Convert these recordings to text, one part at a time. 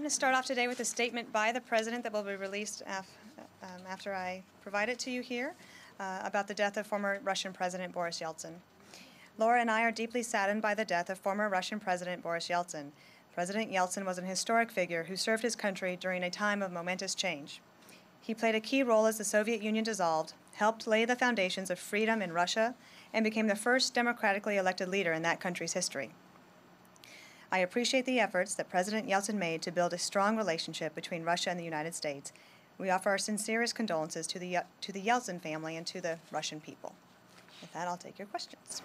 going to start off today with a statement by the President that will be released after I provide it to you here about the death of former Russian President Boris Yeltsin. Laura and I are deeply saddened by the death of former Russian President Boris Yeltsin. President Yeltsin was an historic figure who served his country during a time of momentous change. He played a key role as the Soviet Union dissolved, helped lay the foundations of freedom in Russia, and became the first democratically elected leader in that country's history. I appreciate the efforts that President Yeltsin made to build a strong relationship between Russia and the United States. We offer our sincerest condolences to the Yeltsin family and to the Russian people. With that, I'll take your questions.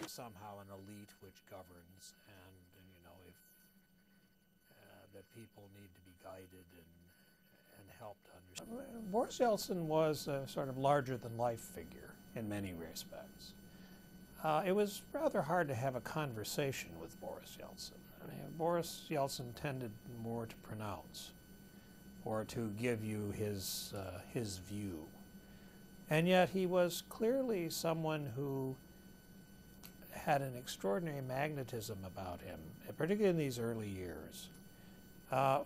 Somehow an elite which governs, and you know, if that people need to be guided and helped understand. Boris Yeltsin was a sort of larger-than-life figure in many respects. It was rather hard to have a conversation with Boris Yeltsin. I mean, Boris Yeltsin tended more to pronounce or to give you his view. And yet he was clearly someone who had an extraordinary magnetism about him, particularly in these early years,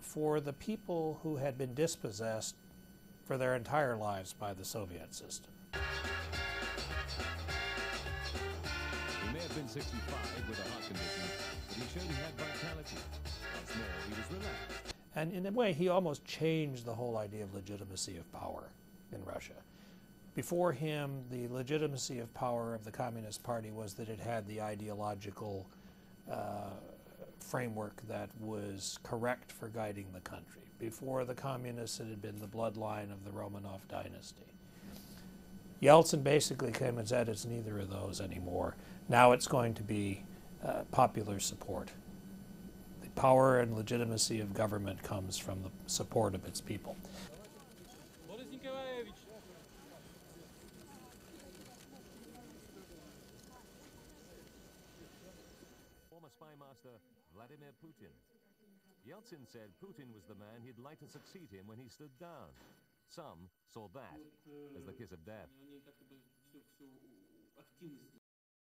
for the people who had been dispossessed for their entire lives by the Soviet system. He may have been 65 with a heart condition, but he showed he had vitality. Once more, he was relaxed. And in a way, he almost changed the whole idea of legitimacy of power in Russia. Before him, the legitimacy of power of the Communist Party was that it had the ideological framework that was correct for guiding the country. Before the communists, it had been the bloodline of the Romanov dynasty. Yeltsin basically came and said it's neither of those anymore. Now it's going to be popular support. The power and legitimacy of government comes from the support of its people. Former spy master Vladimir Putin. Yeltsin said Putin was the man he'd like to succeed him when he stood down. Some saw that as the kiss of death.